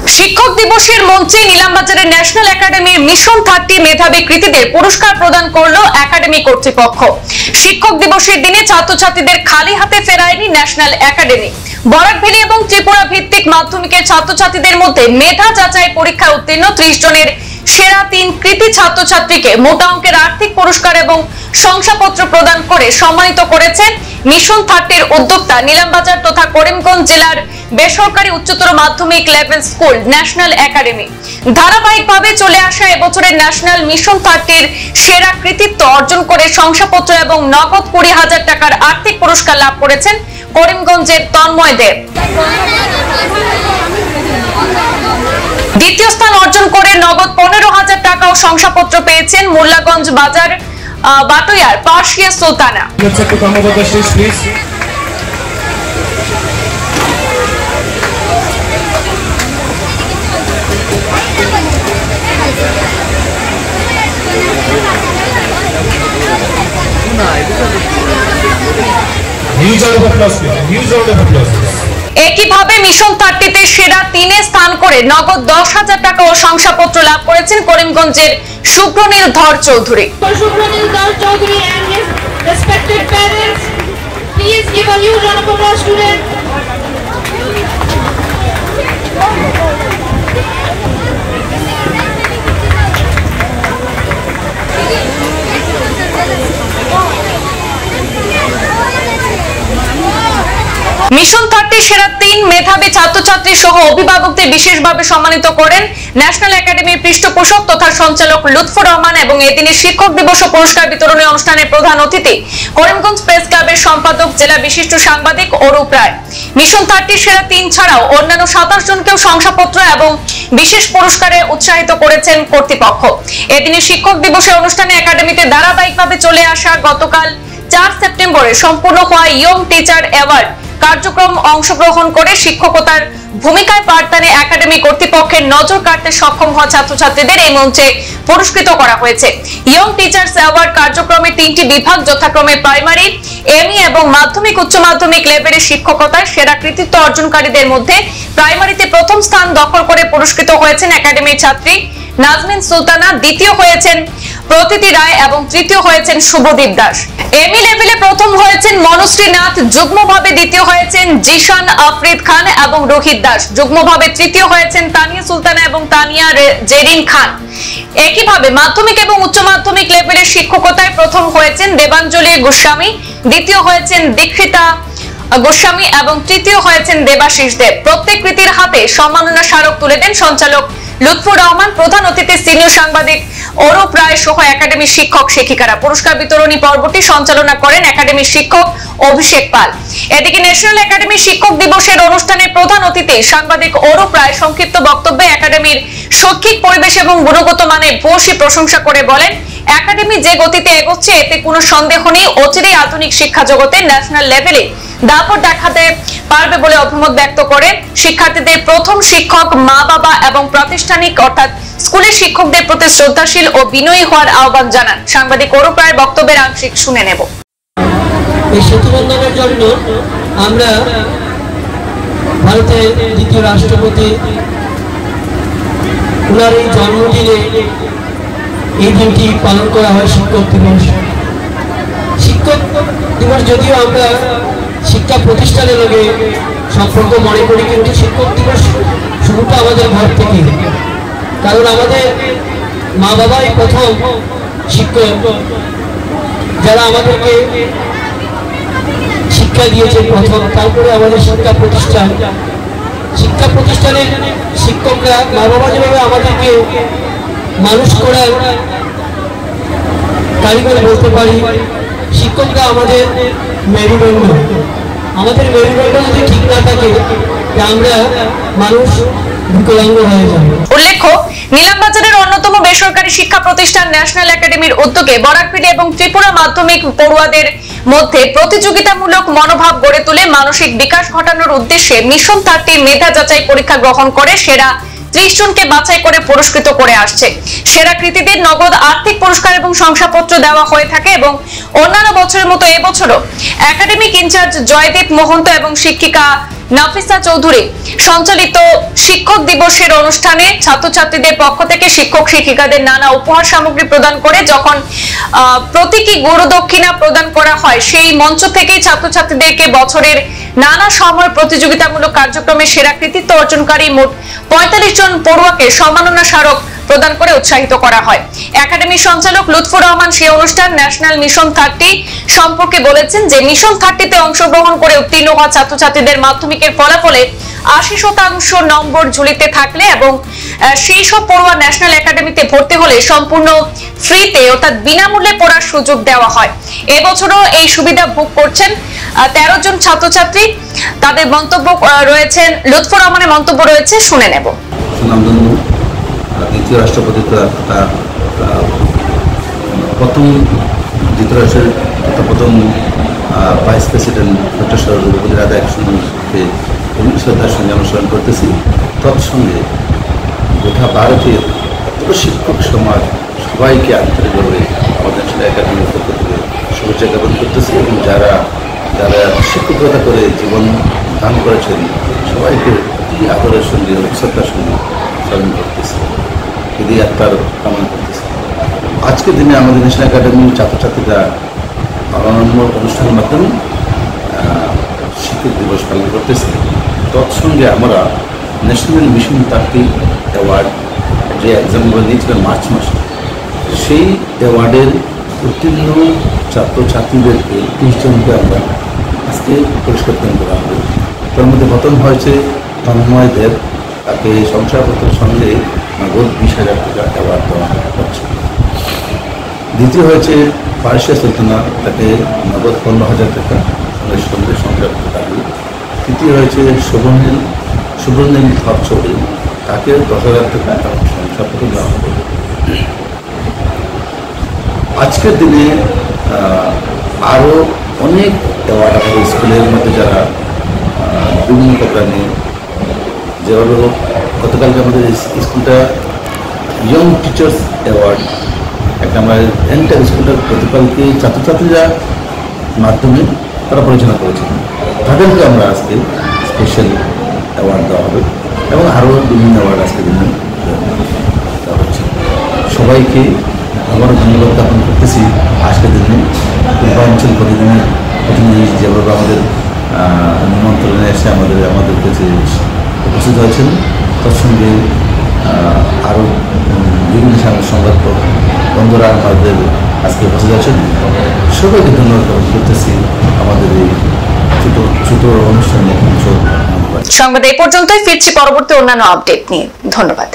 শিক্ষক দিবসের মঞ্চে নীলামবাজারের ন্যাশনাল একাডেমির মিশন 30 মেধাবী কৃতীদের পুরস্কার প্রদান করলো একাডেমি কর্তৃপক্ষ। শিক্ষক দিবসের দিনে ছাত্রছাত্রীদের খালি হাতে ফেরায়নি ন্যাশনাল একাডেমি। বরাকভেলী এবং ত্রিপুরা ভিত্তিক মাধ্যমিকের ছাত্রছাত্রীদের মধ্যে মেধা যাচাই পরীক্ষায় উত্তীর্ণ 30 জনের সেরা 3 কৃতী ছাত্রছাত্রীকে মোটা অঙ্কের আর্থিক পুরস্কার এবং শংসাপত্র প্রদান করে সম্মানিত করেছেন মিশন 30 এর উদ্যোক্তা নীলামবাজার তথা করিমগঞ্জ জেলার বেসরকারি উচ্চতর মাধ্যমিক লেভেল স্কুল ন্যাশনাল একাডেমি। ধারাবাহিকভাবে চলে আসা এবছরের ন্যাশনাল মিশন 30 এর সেরা কৃতিত্ব অর্জন করে শংসাপত্র এবং নগদ 20,000 টাকার আর্থিক পুরস্কার লাভ করেছেন করিমগঞ্জের তন্ময় দেব। দ্বিতীয় স্থান অর্জন করে নগদ 15,000 টাকা ও শংসাপত্র পেয়েছেন মোল্লাগঞ্জ বাজার বাটুয়ার পার্শিয়া সুলতানা। একইভাবে মিশন 30 তে সেরা 3 এ স্থান করে নগদ 10,000 টাকা ও শংসাপত্র লাভ করেছেন করিমগঞ্জের শুভ্রনীল ধর Chowdhury. Shubhranil Dhar Chaudhary and his respected parents, please give a huge round of applause to them. Mission 30 সেরা 3 মেধাবী ছাত্রছাত্রী সহ অভিভাবকদের বিশেষভাবে সম্মানিত করেন ন্যাশনাল একাডেমির পৃষ্ঠপোষক তথা সঞ্চালক লুৎফর রহমান এবং এদিনের শিক্ষক দিবস ও পুরস্কার বিতরণী অনুষ্ঠানের প্রধান অতিথি করিমগঞ্জ প্রেস ক্লাবের সম্পাদক জেলা বিশিষ্ট সাংবাদিক অরূপ রায়। মিশন 30 সেরা 3 ছাড়াও অন্যান্য 27 জনকেও শংসাপত্র এবং বিশেষ পুরস্কারে উৎসাহিত করেছেন কর্তৃপক্ষ। এদিনের শিক্ষক দিবসের অনুষ্ঠানে একাডেমিতে ধারাবাহিকভাবে চলে আসা গতকাল 4 সেপ্টেম্বরে সম্পূর্ণ হওয়া ইয়ং টিচার অ্যাওয়ার্ড কার্যক্রম অংশগ্রহণ করে শিক্ষকতার ভূমিকায় পাঠদানে একাডেমি কর্তৃপক্ষের নজর কাটতে সক্ষম হওয়া ছাত্রছাত্রীদের এই মঞ্চে পুরস্কৃত করা হয়েছে। ইয়ং টিচার্স অ্যাওয়ার্ড কার্যক্রমে 3টি বিভাগ যথাক্রমে প্রাইমারি, এমই এবং মাধ্যমিক উচ্চ মাধ্যমিক লেভেলের শিক্ষকতায় সেরা কৃতিত্ব অর্জনকারীদের মধ্যে প্রাইমারিতে প্রথম স্থান দখল করে পুরস্কৃত হয়েছেন একাডেমির ছাত্রী নাজমিন সুলতানা, দ্বিতীয় হয়েছেন প্রতীতি রায় এবং তৃতীয় হয়েছেন শুভদীপ দাস। এমই লেভেলে প্রথম হয়েছেন মনুশ্রী নাথ, যুগ্মভাবে দ্বিতীয় হয়েছেন জিশান আফরিদ খান এবং রোহিত দাস, যুগ্মভাবে তৃতীয় হয়েছেন তানিয়া সুলতানা এবং তানিয়া জেরিন খান। একইভাবে মাধ্যমিক এবং উচ্চ মাধ্যমিক লেভেলের শিক্ষকতায় প্রথম হয়েছেন দেবাঞ্জলি গোস্বামী, দ্বিতীয় হয়েছেন দীক্ষিতা গোস্বামী এবং তৃতীয় হয়েছেন দেবাশিস দেব। প্রত্যেক কৃতীর হাতে সম্মাননা স্মারক তুলে দেন সঞ্চালক লুৎফর রহমান, প্রধান অতিথি সিনিয়র সাংবাদিক অরূপ রায় সহ একাডেমির শিক্ষক শিক্ষিকারা। পুরস্কার বিতরণী পর্বটি সঞ্চালনা করেন একাডেমির শিক্ষক অভিষেক পাল। এদিকে ন্যাশনাল একাডেমি শিক্ষক দিবসের অনুষ্ঠানে প্রধান অতিথি সাংবাদিক অরূপ রায় সংক্ষিপ্ত বক্তব্যে একাডেমির শৈক্ষিক পরিবেশ এবং গুণগত মানের ভূয়সী প্রশংসা করে বলেন, একাডেমি যে গতিতে এগোচ্ছে এতে কোনো সন্দেহ নেই অচিরেই আধুনিক শিক্ষা জগতে ন্যাশনাল লেভেলে দাপট দেখাতে পারবে বলে অভিমত ব্যক্ত করে শিক্ষার্থীদের প্রথম শিক্ষক, মা বাবা এবং প্রাতিষ্ঠানিক অর্থাৎ স্কুলের শিক্ষকদের প্রতি শ্রদ্ধাশীল ও বিনয়ী হওয়ার আহ্বান জানান। সাংবাদিক অরূপ রায়ের বক্তব্যের আংশিক শুনে নেব। এই সেতু বন্ধনের জন্য আমরা ভারতের দ্বিতীয় রাষ্ট্রপতি ওনার এই জন্মদিনে এই দিনটি পালন করা হয় শিক্ষক দিবস। শিক্ষক দিবস যদিও আমরা শিক্ষা প্রতিষ্ঠানের লগে সম্পর্ক মনে করি, কিন্তু শিক্ষক দিবস শুরুটা আমাদের ঘর থেকে, কারণ আমাদের মা বাবাই প্রথম শিক্ষক, যারা আমাদেরকে শিক্ষা দিয়েছে প্রথম, তারপরে আমাদের শিক্ষা প্রতিষ্ঠানের শিক্ষকরা মা বাবা যেভাবে আমাদেরকে মানুষ করার কারিগর বলতে পারি, শিক্ষকরা আমাদের মেরুদণ্ড। আমাদের মেরুদণ্ড যদি ঠিক না থাকে আমরা মানুষ বিকলাঙ্গ হয়ে যাবে। উল্লেখ্য, নীলামবাজারের অন্যতম বেসরকারি শিক্ষা প্রতিষ্ঠান ন্যাশনাল একাডেমির উদ্যোগে বরাকভেলী এবং ত্রিপুরা মাধ্যমিক পড়ুয়াদের মধ্যে প্রতিযোগিতামূলক মনোভাব গড়ে তুলে মানসিক বিকাশ ঘটানোর উদ্দেশ্যে মিশন 30 মেধা যাচাই পরীক্ষা গ্রহণ করে সেরা 30 জনকে বাছাই করে পুরস্কৃত করে আসছে। সেরা কৃতীদের নগদ আর্থিক পুরস্কার এবং শংসাপত্র দেওয়া হয়ে থাকে এবং অন্যান্য বছরের মতো এবছরও একাডেমিক ইনচার্জ জয়দীপ মোহন্ত এবং শিক্ষিকা নাফিসা চৌধুরী সঞ্চালিত শিক্ষক দিবসের অনুষ্ঠানে ছাত্রছাত্রীদের পক্ষ থেকে শিক্ষক শিক্ষিকাদের নানা উপহার সামগ্রী প্রদান করে যখন প্রতীকী গুরু দক্ষিণা প্রদান করা হয়, সেই মঞ্চ থেকেই ছাত্রছাত্রীদেরকে বছরের নানা সময় প্রতিযোগিতামূলক কার্যক্রমে সেরা কৃতিত্ব অর্জনকারী মোট 45 জন পড়ুয়াকে সম্মাননা স্মারক প্রদান করে উৎসাহিত করা হয়। একাডেমির সঞ্চালক লুৎফর রহমান সেই অনুষ্ঠান ন্যাশনাল মিশন 30 সম্পর্কে বলেছেন যে মিশন 30-তে অংশগ্রহণ করে উত্তীর্ণ হওয়া ছাত্রছাত্রীদের মাধ্যমিকের ফলাফলে 80% নম্বর ঝুলিতে থাকলে এবং সেই সব পড়ুয়া ন্যাশনাল একাডেমিতে ভর্তি হলে সম্পূর্ণ ফ্রিতে অর্থাৎ বিনামূল্যে পড়ার সুযোগ দেওয়া হয়। এবছরও এই সুবিধা ভোগ করছেন 13 জন ছাত্রছাত্রী। তাদের মন্তব্য রয়েছেন, লুৎফর রহমানের মন্তব্য রয়েছে, শুনে নেব। দ্বিতীয় রাষ্ট্রপতি প্রথম যুক্তরাষ্ট্রের প্রথম ভাইস প্রেসিডেন্ট ডক্টর সর্বপল্লী রাধাকৃষ্ণনকে শ্রদ্ধার সঙ্গে অনুসরণ করতেছি। তৎসঙ্গে গোটা ভারতের শিক্ষক সমাজ সবাইকে আন্তরিকভাবে আমাদের ন্যাশনাল একাডেমির পক্ষ থেকে শুভেচ্ছা জ্ঞাপন করতেছি এবং যারা যারা শিক্ষকতা করে জীবন দান করেছেন সবাইকে অতি আদরের সঙ্গে শ্রদ্ধার সঙ্গে স্মরণ করতেছি, এদিকে আত্মার কামনা করতেছি। আজকের দিনে আমাদের ন্যাশনাল একাডেমির ছাত্রছাত্রীরা অনন্য অনুষ্ঠানের মাধ্যমে শিক্ষক দিবস পালন করতেছে। তৎসঙ্গে আমরা ন্যাশনাল মিশন 30 অ্যাওয়ার্ড যে এক্সামগুলো দিয়েছিলেন মার্চ মাসে, সেই অ্যাওয়ার্ডের উত্তীর্ণ ছাত্রছাত্রীদেরকে 30 জনকে আমরা আজকে পুরস্কার প্রদান করা হবে। তার মধ্যে প্রথম হয়েছে তন্ময়দের, তাকে শংসাপত্রের সঙ্গে নগদ 20,000 টাকা অ্যাওয়ার্ড দেওয়া হচ্ছে। দ্বিতীয় হয়েছে পারসিয়া সুলতানা, তাকে নগদ 15,000 টাকা সঙ্গে শংসাপত্র থাকবে। তৃতীয় হয়েছে সুবর্ণেল ধর চৌধুরী, তাকে 10,000 টাকা শংসাপত্র দেওয়া হবে। আজকের দিনে আরও অনেক অ্যাওয়ার্ড আমাদের স্কুলের মধ্যে যারা বিভিন্ন প্রোগ্রামে যেভাবে হোক, গতকালকে আমাদের স্কুলটা ইয়ং টিচার্স অ্যাওয়ার্ড একটা আমাদের এন্টার স্কুলটার গতকালকে ছাত্রছাত্রীরা মাধ্যমে তারা পরিচালনা করেছেন, তাদেরকে আমরা আজকে স্পেশাল অ্যাওয়ার্ড দেওয়া হবে এবং আরও বিভিন্ন অ্যাওয়ার্ড আজকে দিনে দেওয়া হচ্ছে। সবাইকে আবারও ধন্যবাদ জ্ঞাপন করতেছি। আজকের দিনে পূর্বাঞ্চল প্রতিনিধি যেভাবে আমাদের নিমন্ত্রণে এসে আমাদের কাছে উপস্থিত হয়েছেন, তার সঙ্গে আরও বিভিন্ন সংবাদ বন্ধুরা আমাদের আজকে উপস্থিত আছেন, সবাইকে ধন্যবাদ করতেছি আমাদের এই ছোট অনুষ্ঠানে। সংবাদ এই পর্যন্তই, ফিরছি পরবর্তী অন্যান্য আপডেট নিয়ে। ধন্যবাদ।